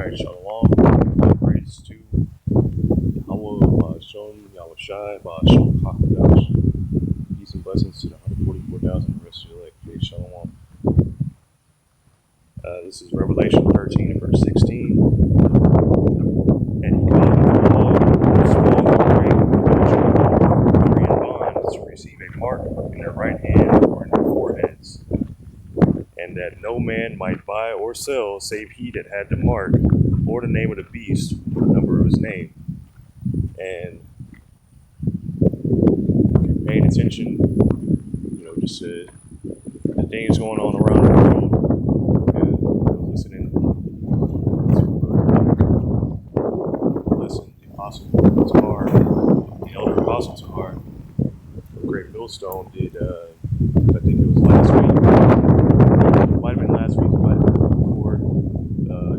Alright, Shalom. Praise to Yahweh, Ba'ashon, Yahweh Shai, Ba'ashon, Hakadash. Peace and blessings to the 144,000 rest of the elect. Hey, Shalom. This is Revelation 13, verse 16. And he caused the law, small and great, free and bonds to receive a mark in their right hand or in their foreheads, and that no man might buy or sell save he that had the mark, or the name of the beast, or the number of his name. And if you're paying attention, just the things going on around the world, listening to listen the Apostle Tahar, the Elder Apostle Tahar, the Great Millstone did, I think it was last week. Might have been last week, might have been the week before,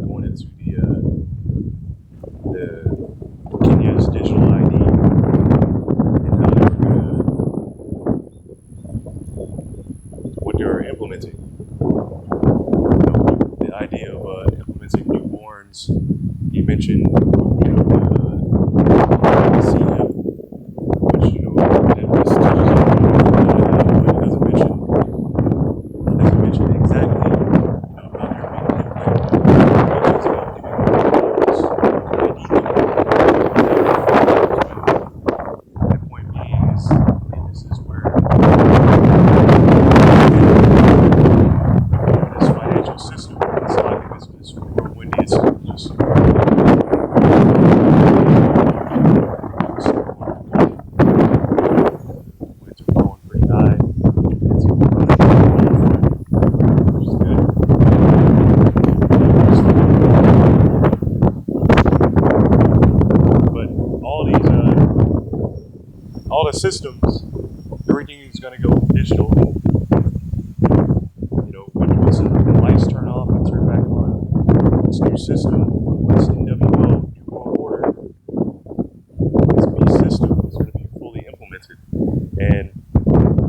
going into the Kenya's digital ID and how they were gonna, what they were implementing. The idea of implementing newborns. He mentioned, the CM, which this touches on, but it doesn't mention exactly. All the systems, everything is going to go digital. Once the lights turn off and turn back on, this new system, this NWO, New World Order, this B system is going to be fully implemented, and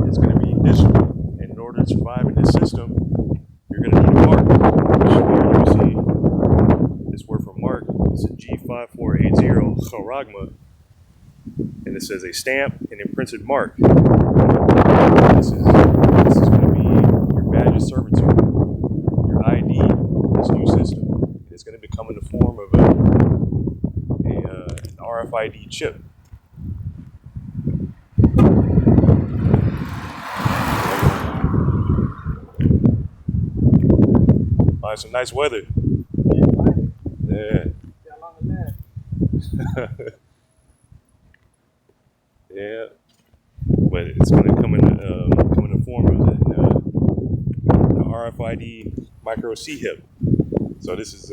it's going to be digital. And in order to survive in this system, you're going to need a mark. Here you see this word for mark. It's a G5480 charagma. And it says a stamp and imprinted mark. This is going to be your badge of servitude, your ID in this new system. It's going to become in the form of an RFID chip. Find some nice weather. Yeah. Yeah, but it's going to come in the form of an RFID micro C-hip. So this is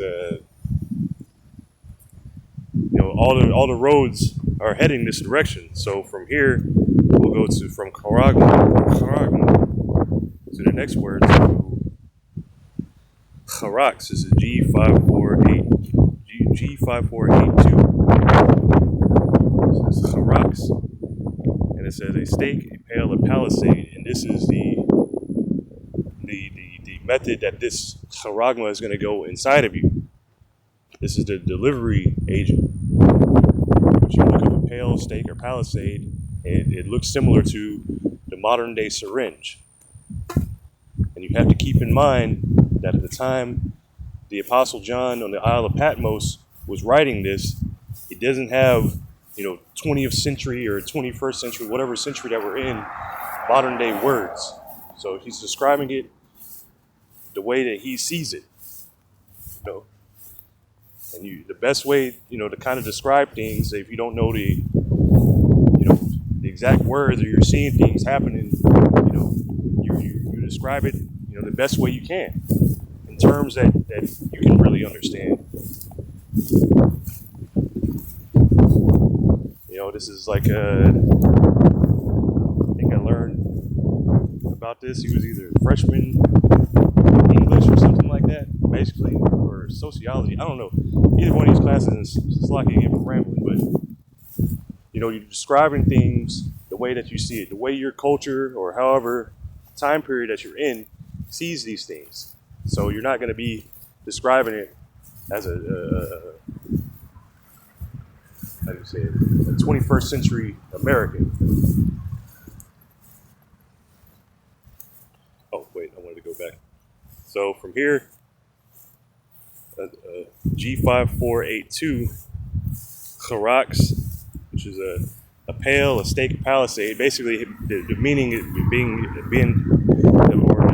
all the roads are heading this direction. So from here we'll go from Charagma to the next word to Charax. This is G5482. This is Charax. And it says a stake, a pail, a palisade, and this is the method that this charagma is going to go inside of you. This is the delivery agent. But you look up a pail, stake, or palisade, and it looks similar to the modern day syringe. And you have to keep in mind that at the time the Apostle John on the Isle of Patmos was writing this, it doesn't have 20th century or 21st century, whatever century that we're in, modern day words. So he's describing it the way that he sees it. And the best way, to kind of describe things, if you don't know the exact words, or you're seeing things happening, you describe it, the best way you can, in terms that you can really understand. This is like I think I learned about this. He was either a freshman in English or something like that, basically, or sociology. I don't know. Either one of these classes is like again for rambling, but you're describing things the way that you see it, the way your culture or however time period that you're in sees these things. So you're not going to be describing it as how do you say it, a 21st century American. Oh wait, I wanted to go back. So from here, G5482 Charax, which is a pale, a stake, a palisade. Basically, the meaning being, or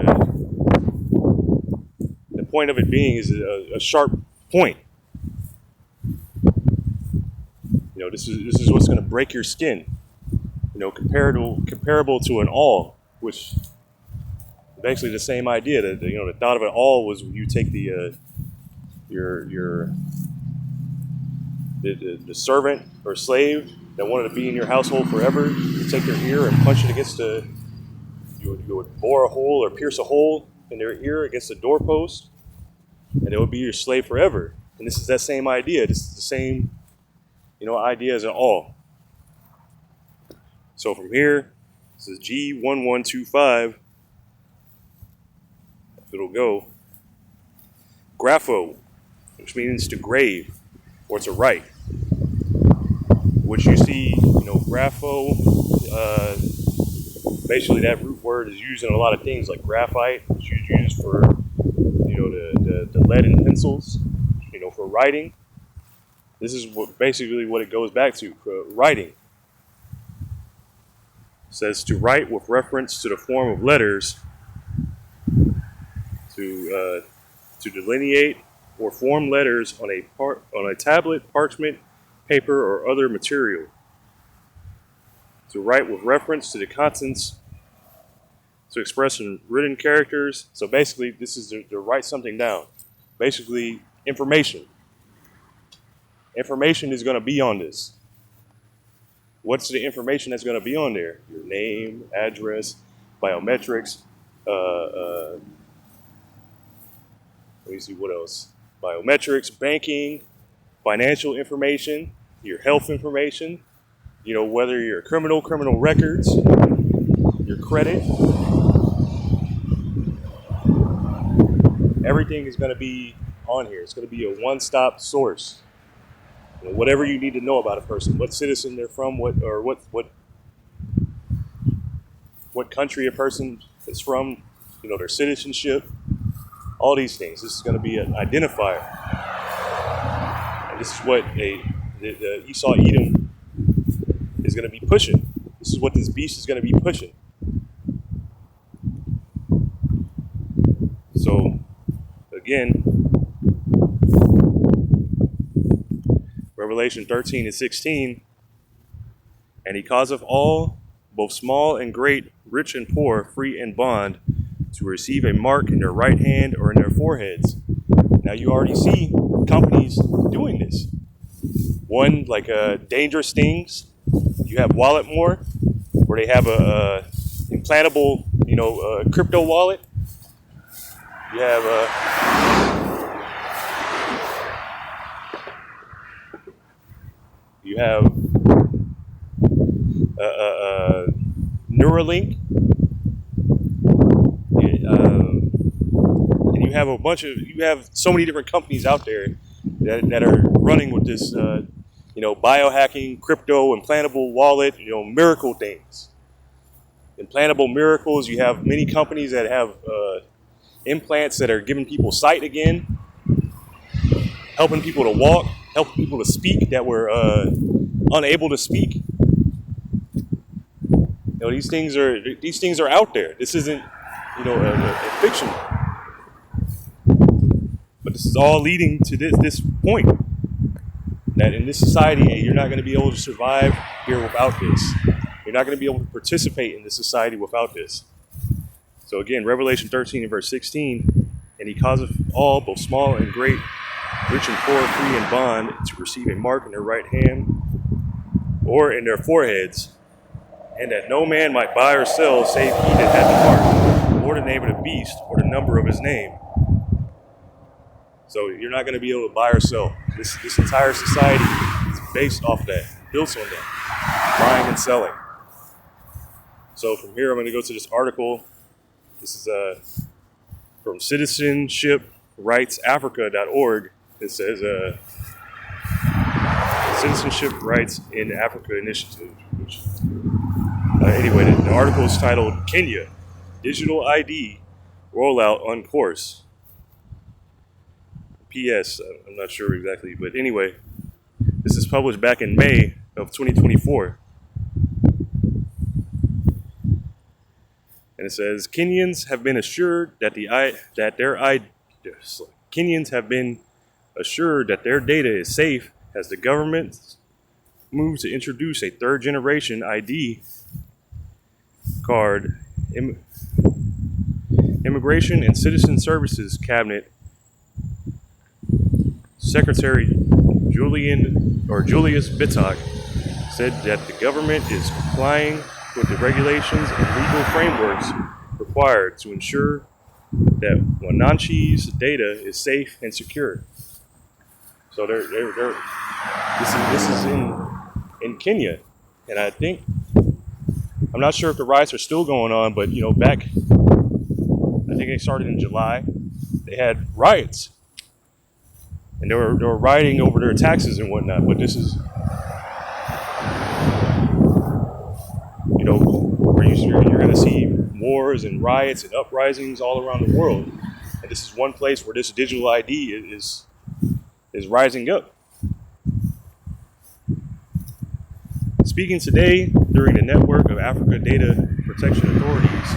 the point of it being is a sharp point. This is what's going to break your skin. Comparable to an awl, which basically the same idea. That the thought of an awl was you take the servant or slave that wanted to be in your household forever. You take their ear and punch it against you would bore a hole or pierce a hole in their ear against the doorpost, and it would be your slave forever. And this is that same idea. This is the same, idea as an awl. So from here, this is G1125. It'll go grapho, which means to grave or to write. Which you see, grapho. Basically, that root word is used in a lot of things like graphite, which is used for, the lead in pencils, for writing. This is basically what it goes back to, writing. It says to write with reference to the form of letters, to delineate or form letters on a tablet, parchment, paper, or other material. To write with reference to the contents, to express in written characters. So basically, this is to write something down. Basically, information. Information is going to be on this. What's the information that's going to be on there? Your name, address, biometrics. Let me see what else. Biometrics, banking, financial information, your health information. Whether you're a criminal records, your credit. Everything is going to be on here. It's going to be a one-stop source. Whatever you need to know about a person, what citizen they're from, what country a person is from, their citizenship, all these things. This is going to be an identifier. And this is what the Esau Edom is going to be pushing. This is what this beast is going to be pushing. So, again, Revelation 13 and 16, and he causeth all, both small and great, rich and poor, free and bond, to receive a mark in their right hand or in their foreheads. Now you already see companies doing this. One, like Dangerous Things. You have Walletmore, where they have a implantable, crypto wallet. You have Neuralink, and you have so many different companies out there that are running with this, biohacking, crypto, implantable wallet, miracle things. Implantable miracles. You have many companies that have implants that are giving people sight again, helping people to walk, helping people to speak that were unable to speak. These things are out there. This isn't, a fiction. But this is all leading to this point. That in this society, you're not going to be able to survive here without this. You're not going to be able to participate in this society without this. So again, Revelation 13 and verse 16, and he causeth all, both small and great, rich and poor, free and bond, to receive a mark in their right hand or in their foreheads, and that no man might buy or sell save he that had the mark, or the name of the beast, or the number of his name. So you're not going to be able to buy or sell. This entire society is based off that, built on that, buying and selling. So from here, I'm going to go to this article. This is from citizenshipRightsAfrica.org. It says Citizenship Rights in Africa Initiative. Which, anyway, the article is titled Kenya Digital ID Rollout on Course. P.S. I'm not sure exactly, but anyway, this is published back in May of 2024. And it says Kenyans have been assured that Kenyans have been assured that their data is safe as the government moves to introduce a third generation ID card. Immigration and Citizen Services Cabinet Secretary Julius Bittock said that the government is complying with the regulations and legal frameworks required to ensure that Wananchi's data is safe and secure. So this is in Kenya, and I think I'm not sure if the riots are still going on, but back I think they started in July. They had riots, and they were rioting over their taxes and whatnot. But this is where you're going to see wars and riots and uprisings all around the world, and this is one place where this digital ID is rising up. Speaking today during the Network of Africa Data Protection Authorities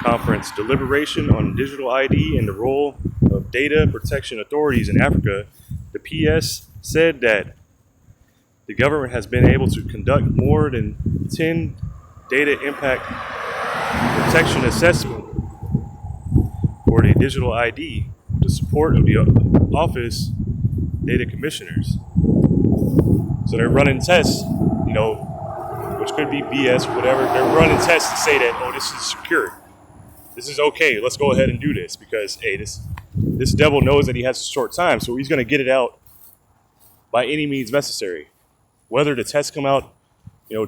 conference, Deliberation on Digital ID and the Role of Data Protection Authorities in Africa, the PS said that the government has been able to conduct more than 10 data impact protection assessment for the digital ID with the support of the Office Data Commissioners. So they're running tests, which could be BS or whatever. They're running tests to say that, this is secure. This is okay. Let's go ahead and do this because, hey, this devil knows that he has a short time, so he's going to get it out by any means necessary. Whether the tests come out,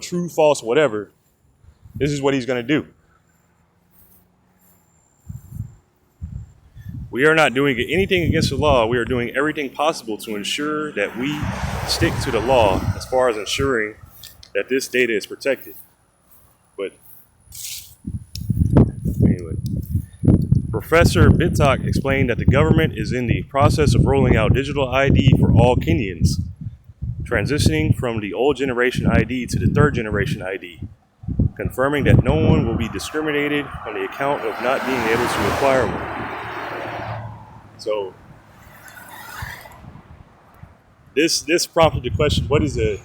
true, false, whatever, this is what he's going to do. We are not doing anything against the law. We are doing everything possible to ensure that we stick to the law as far as ensuring that this data is protected. But anyway, Professor Bittock explained that the government is in the process of rolling out digital ID for all Kenyans, transitioning from the old generation ID to the third generation ID, confirming that no one will be discriminated on the account of not being able to acquire one. So this prompted the question: what is I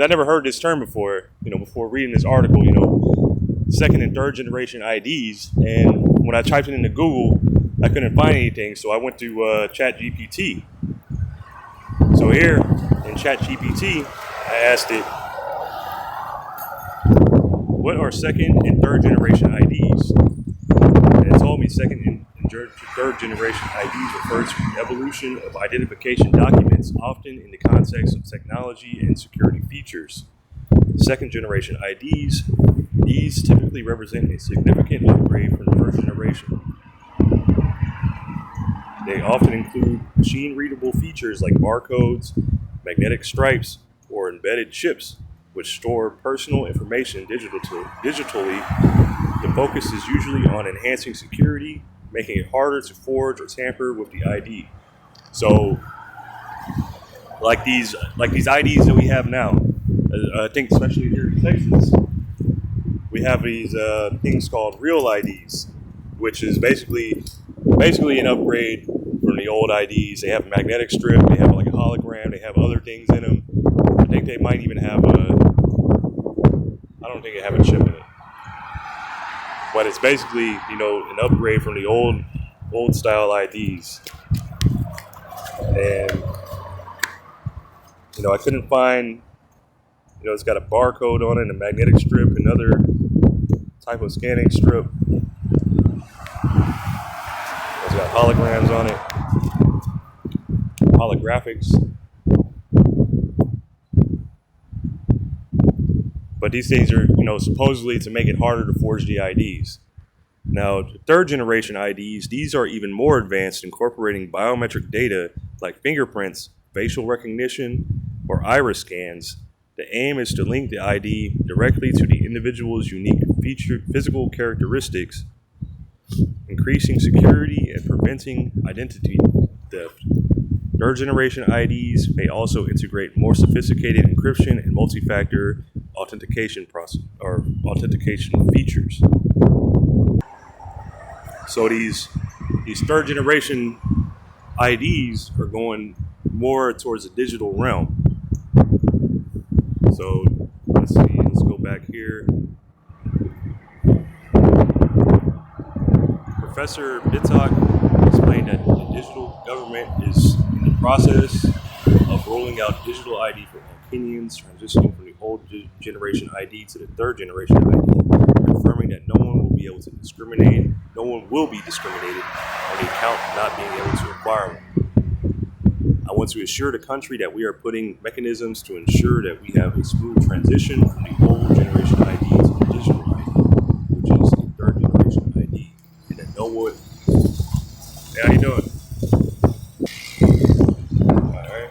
never heard this term before. Before reading this article, second and third generation IDs, and when I typed it into Google, I couldn't find anything, so I went to ChatGPT. So here in ChatGPT, I asked it, what are second and third generation IDs? And it told me second and third generation IDs refer to the evolution of identification documents, often in the context of technology and security features. Second generation IDs, these typically represent a significant upgrade from the first generation. They often include machine-readable features like barcodes, magnetic stripes, or embedded chips, which store personal information digitally. The focus is usually on enhancing security, making it harder to forge or tamper with the ID. So, like these IDs that we have now, I think especially here in Texas, we have these things called real IDs, which is basically an upgrade from the old IDs. They have a magnetic strip, they have like a hologram, they have other things in them. I think they might even have I don't think they have a chip in it. But it's basically, an upgrade from the old style IDs. And, I couldn't find, it's got a barcode on it, a magnetic strip, another type of scanning strip. It's got holograms on it, holographics. But these things are, supposedly to make it harder to forge the IDs. Now, third generation IDs, these are even more advanced, incorporating biometric data like fingerprints, facial recognition, or iris scans. The aim is to link the ID directly to the individual's unique physical characteristics, increasing security and preventing identity theft. Third generation IDs may also integrate more sophisticated encryption and multi-factor authentication features. So these third generation IDs are going more towards the digital realm. So let's see, let's go back here. Professor Bitok explained that the digital government is in the process of rolling out digital ID for all Kenyans, transitioning from the old generation ID to the third generation ID, confirming that no one will be discriminated on the account of not being able to acquire one. I want to assure the country that we are putting mechanisms to ensure that we have a smooth transition from the old generation ID to the digital ID, which is the third generation ID, and that no one. Hey, how you doing? All right.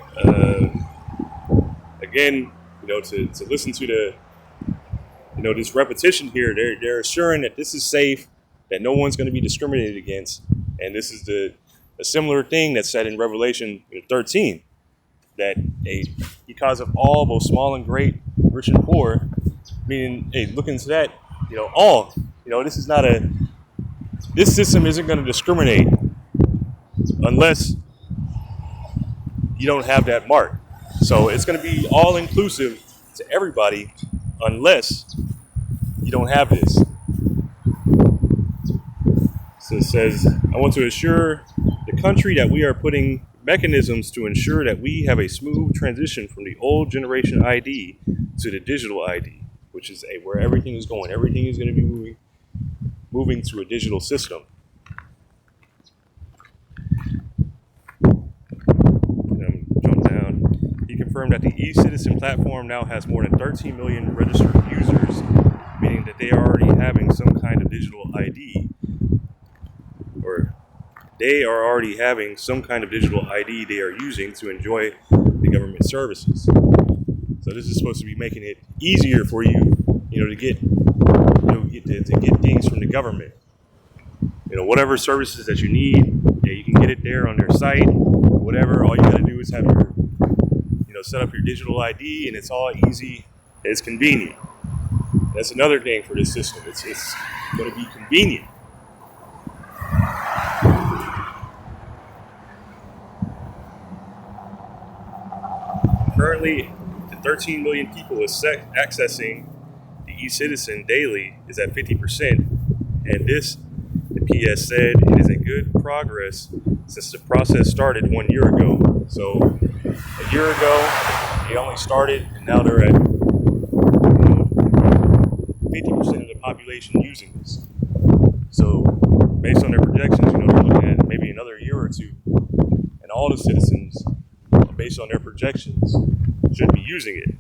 Again, to listen to this repetition here, they're assuring that this is safe, that no one's going to be discriminated against, and this is a similar thing that's said in Revelation 13, that because of all, both small and great, rich and poor, meaning, hey, look into that, all, this system isn't going to discriminate unless you don't have that mark. So it's going to be all inclusive to everybody unless you don't have this. So it says, I want to assure the country that we are putting mechanisms to ensure that we have a smooth transition from the old generation ID to the digital ID, which is where everything is going. Everything is going to be moving to a digital system. Jump down. He confirmed that the e-Citizen platform now has more than 13 million registered users, meaning that they are already having some kind of digital ID, or they are already having some kind of digital ID they are using to enjoy the government services. So this is supposed to be making it easier for you, to get things from the government. Whatever services that you need, you can get it there on their site. Whatever, all you got to do is have your, set up your digital ID, and it's all easy. It's convenient. That's another thing for this system. It's going to be convenient. Currently, the 13 million people accessing the e-Citizen daily is at 50%, and this, the PS said, it is a good progress since the process started 1 year ago. So a year ago, they only started, and now they're at 50% of the population using this. So based on their projections, they're looking at maybe another year or two, and all the citizens, based on their projections, should be using it.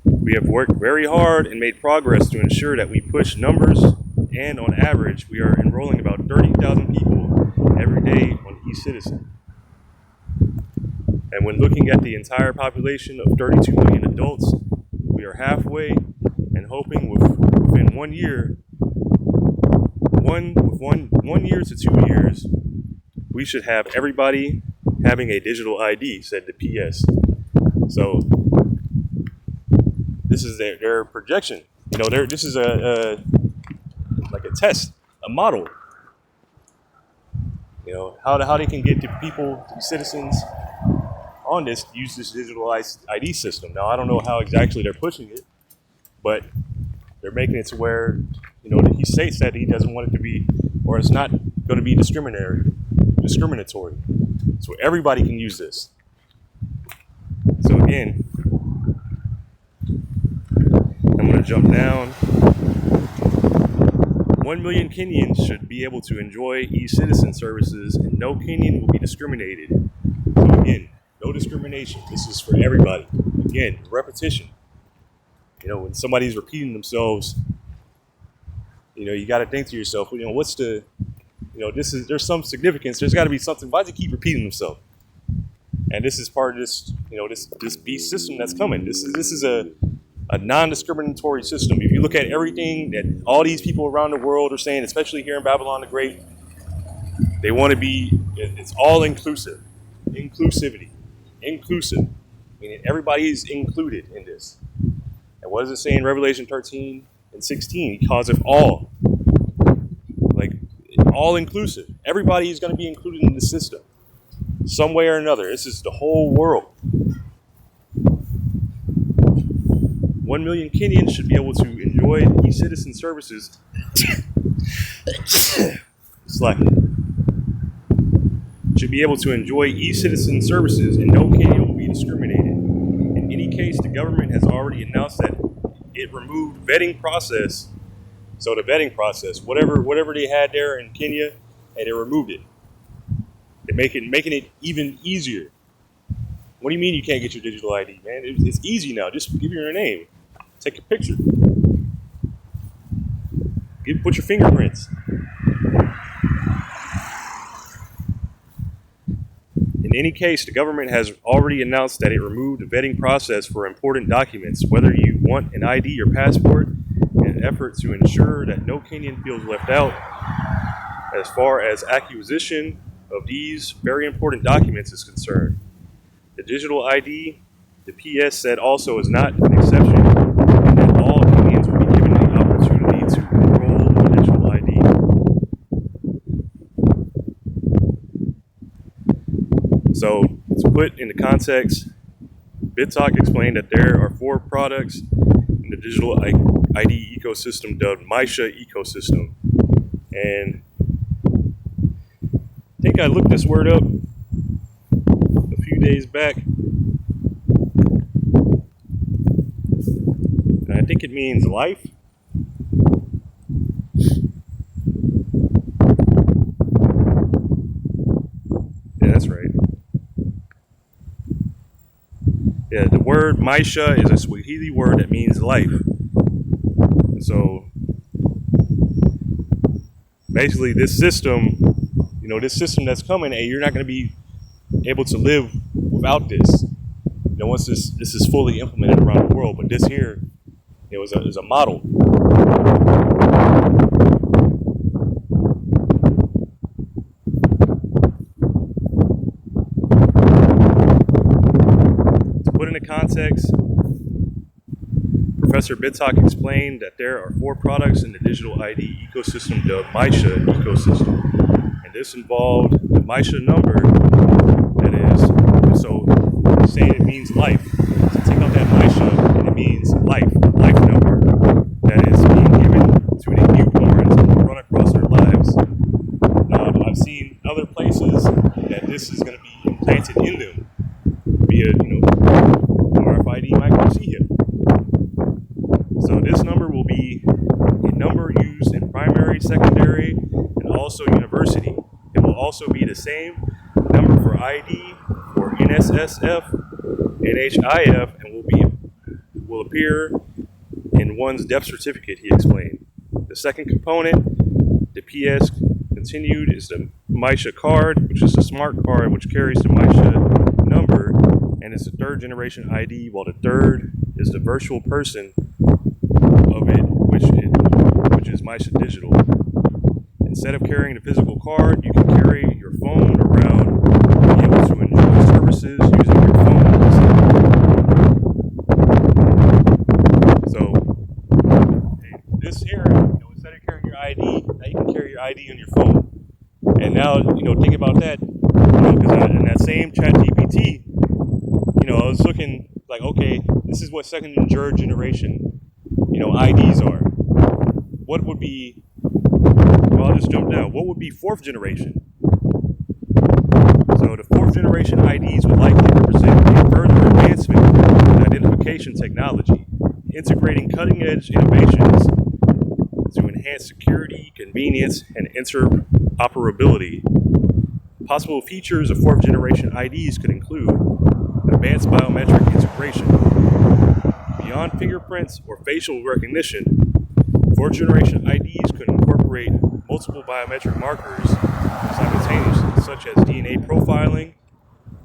We have worked very hard and made progress to ensure that we push numbers, and on average, we are enrolling about 30,000 people every day on e-Citizen. And when looking at the entire population of 32 million adults, we are halfway, and hoping within 1 year, one year to 2 years, we should have everybody having a digital ID, said the PS. So this is their projection. This is like a test, a model. How they can get the people, the citizens on this, use this digital ID system. Now, I don't know how exactly they're pushing it, but they're making it to where, he states that he doesn't want it to be, or it's not going to be discriminatory. So everybody can use this. So again, I'm going to jump down. 1 million Kenyans should be able to enjoy e-Citizen services, and no Kenyan will be discriminated. So again, no discrimination. This is for everybody. Again, repetition. When somebody's repeating themselves, you got to think to yourself, what's the, there's some significance. There's got to be something. Why does he keep repeating himself? And this is part of this, this beast system that's coming. This is a non-discriminatory system. If you look at everything that all these people around the world are saying, especially here in Babylon the Great, they want to be, it's all inclusive. Inclusivity. Inclusive. Meaning everybody is included in this. And what does it say in Revelation 13 and 16? He calls it all. Like, all inclusive. Everybody is going to be included in the system. Some way or another. This is the whole world. 1 million Kenyans should be able to enjoy e-citizen services. Should be able to enjoy e-citizen services, and no Kenyan will be discriminated. In any case, the government has already announced that it removed vetting process. So the vetting process, whatever they had there in Kenya, and they removed it. They're making it even easier. What do you mean you can't get your digital ID, man? It's easy now. Just give your name. Take a picture. Put your fingerprints. In any case, the government has already announced that it removed the vetting process for important documents, whether you want an ID or passport, in an effort to ensure that no Kenyan feels left out as far as acquisition of these very important documents is concerned. The digital ID, the PS said also is not an exception, and that all Kenyans will be given the opportunity to enroll in digital ID. So, to put into context, BitTalk explained that there are 4 products in the digital ID ecosystem dubbed Maisha ecosystem. And I think I looked this word up a few days back. And I think it means life. Yeah, that's right. Yeah, the word Maisha is a Swahili word that means life. So basically this system that's coming, hey, you're not going to be able to live without this. Once this is fully implemented around the world, but this here, is a model. To put into context, Professor BitTalk explained that there are 4 products in the digital ID ecosystem dubbed Maisha ecosystem. And this involved the Maisha number, that is, so saying it means life. So take out that Maisha and it means life number that is being given to the newborns to run across their lives. Now, I've seen other places that this is going to be implanted in them via, RFID microchip. So this number will be a number used in primary, secondary, and also university. It will also be the same number for ID, for NSSF, NHIF, and will appear in one's death certificate, he explained. The second component, the PS continued, is the Maisha card, which is a smart card which carries the Maisha number, and it's a 3rd generation ID, while the third is the virtual person of it, which is Maisha Digital. Instead of carrying the physical card, you can carry your phone around, be able to enjoy services using your phone. So this here, instead of carrying your ID, now you can carry your ID on your phone. And now, think about that, because in that same ChatGPT, I was looking like, okay, this is what 2nd and 3rd generation, IDs are. What would be, I'll just jump down. What would be 4th generation? So the 4th generation IDs would likely represent a further advancement in identification technology, integrating cutting-edge innovations to enhance security, convenience, and interoperability. Possible features of 4th generation IDs could include advanced biometric integration, Beyond fingerprints or facial recognition, fourth generation IDs could incorporate multiple biometric markers simultaneously, such as DNA profiling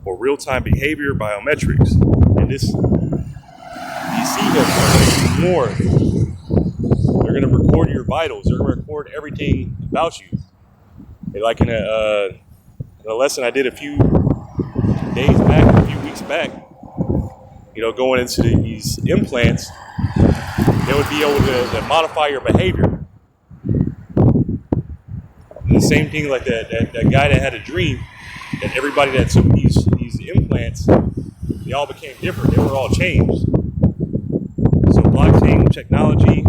or real-time behavior biometrics. And these CHIPs are going to do more. They're going to record your vitals. They're going to record everything about you. Like in a lesson I did a few weeks back, going into these implants, they would be able to modify your behavior. And the same thing like that guy that had a dream that everybody that took these implants, they all became different. They were all changed. So blockchain technology,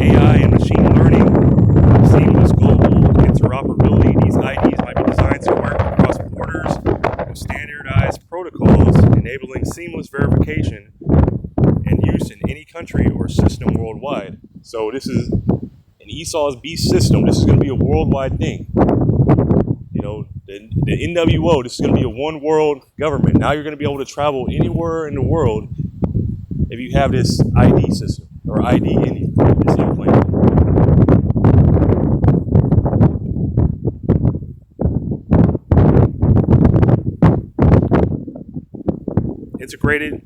AI and machine learning, seamless global interoperability. These IDs might be designed to work across borders with standardized protocols, enabling seamless verification and use in any country or system worldwide. So this is an Esau's Beast system. This is going to be a worldwide thing. The NWO, this is going to be a one world government. Now you're going to be able to travel anywhere in the world if you have this ID system or ID in this implant.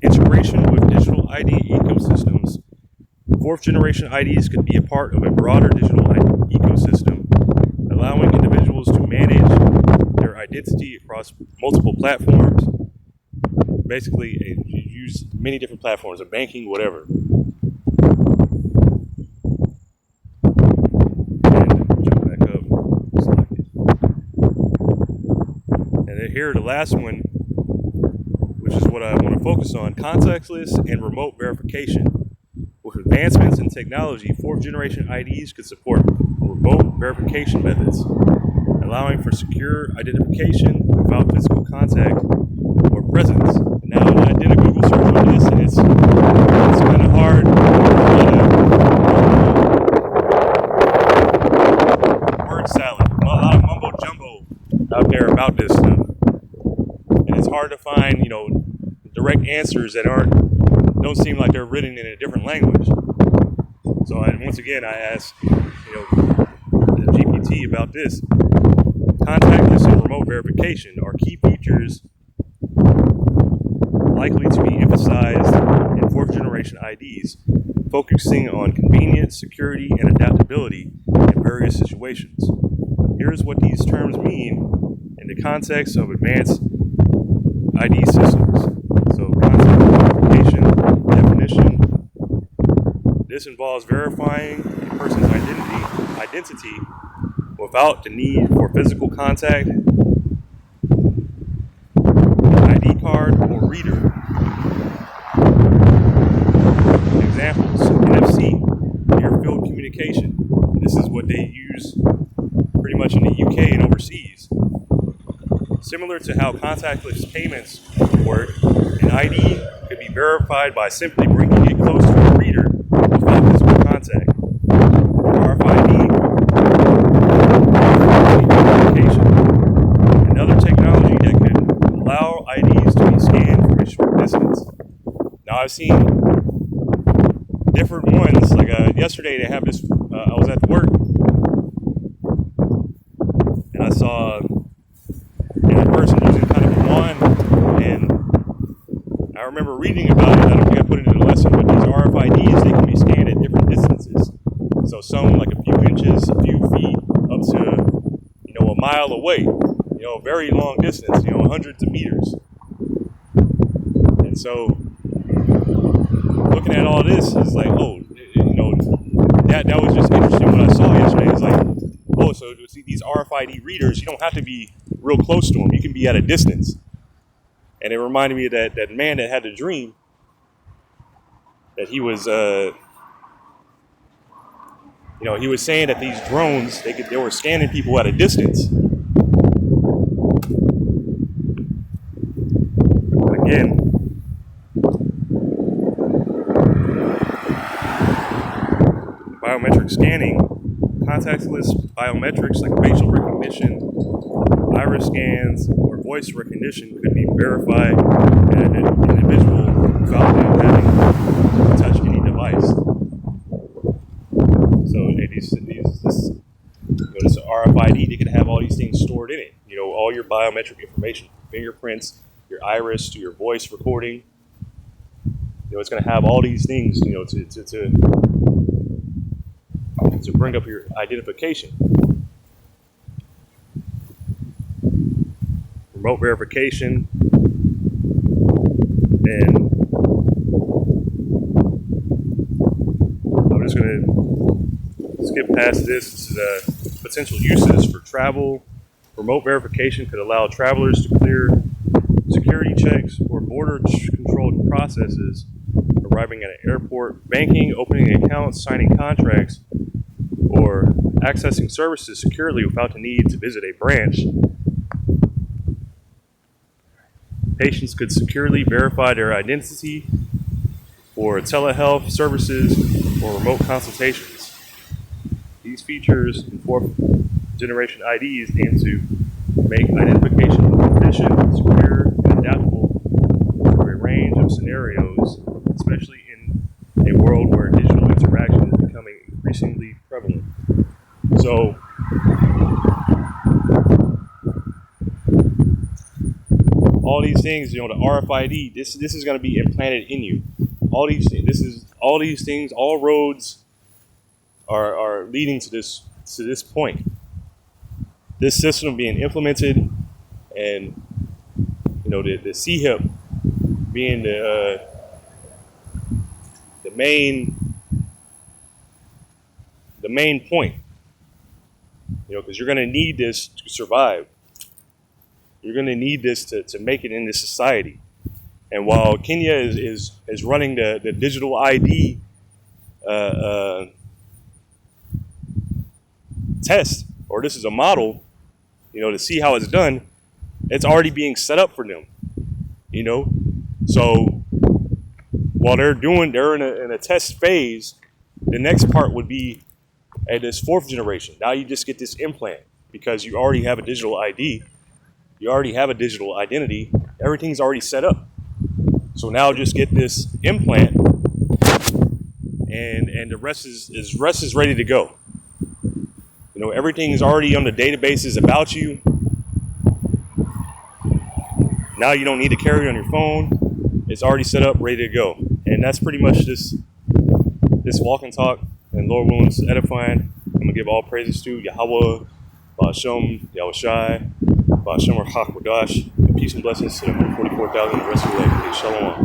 Integration with digital ID ecosystems. Fourth generation IDs could be a part of a broader digital ID ecosystem, allowing individuals to manage their identity across multiple platforms. Basically, use many different platforms, of banking, whatever. And jump back up. And then here, the last one, which is what I want to focus on, contactless and remote verification. With advancements in technology, fourth generation IDs could support remote verification methods, allowing for secure identification without physical contact or presence. Now, I did a Google search on this, and it's kind of hard. Word salad, a lot of mumbo jumbo out there about this stuff, and it's hard to find, direct answers that don't seem like they're written in a different language. So once again, I asked, the GPT about this. Contactless and remote verification are key features likely to be emphasized in fourth generation IDs, focusing on convenience, security, and adaptability in various situations. Here's what these terms mean in the context of advanced ID systems. So contact verification definition. This involves verifying a person's identity without the need for physical contact, ID card, or reader. Examples: NFC, near-field communication. This is what they use pretty much in the UK and overseas. Similar to how contactless payments work, an ID could be verified by simply bringing it close to a reader without physical contact. RFID verification, another technology that could allow IDs to be scanned from a short distance. Now, I've seen different ones. Like yesterday, they have this. I was at work, and I saw a person using kind of a wand, and I remember reading about it. I don't think I put it in the lesson, but these RFIDs, they can be scanned at different distances. So some like a few inches, a few feet, up to a mile away. Very long distance. Hundreds of meters. And so looking at all this is like, that was just interesting. What I saw yesterday is like, so to see these RFID readers, you don't have to be real close to them. You can be at a distance. And it reminded me of that man that had the dream that he was, he was saying that these drones, they were scanning people at a distance. But again, biometric scanning, contactless biometrics like facial recognition, iris scans, or voice recognition could be verified an individual without them having to touch any device. So this RFID, they can have all these things stored in it. You know, all your biometric information, fingerprints, your iris, to your voice recording. You know, it's going to have all these things. You know, to bring up your identification. Remote verification, and I'm just going to skip past this. This is potential uses for travel. Remote verification could allow travelers to clear security checks or border controlled processes, arriving at an airport, banking, opening accounts, signing contracts, or accessing services securely without the need to visit a branch. Patients could securely verify their identity for telehealth services or remote consultations. These features in fourth generation IDs aim to make identification efficient, secure, and adaptable to a range of scenarios, especially in a world where digital interaction is becoming increasingly prevalent. So, all these things, you know, the RFID, this is going to be implanted in you. All these things, all roads are leading to this point. This system being implemented, and you know, the CHIP being the main point. You know, because you're going to need this to survive. You're going to need this to make it in this society. And while Kenya is running the digital ID test, or this is a model, you know, to see how it's done, it's already being set up for them. You know, so while they're in a test phase, the next part would be at this fourth generation. Now you just get this implant because you already have a digital ID. You already have a digital identity. Everything's already set up. So now just get this implant, and the rest is ready to go. You know, everything is already on the databases about you. Now you don't need to carry it on your phone. It's already set up, ready to go. And that's pretty much this walk and talk. And Lord willing, it's edifying. I'm gonna give all praises to Yahweh, Ba'ashem, Yahushai, Ba'ashem Rachak Wadash, and peace and blessings to the 44,000 the rest of your life. Shalom.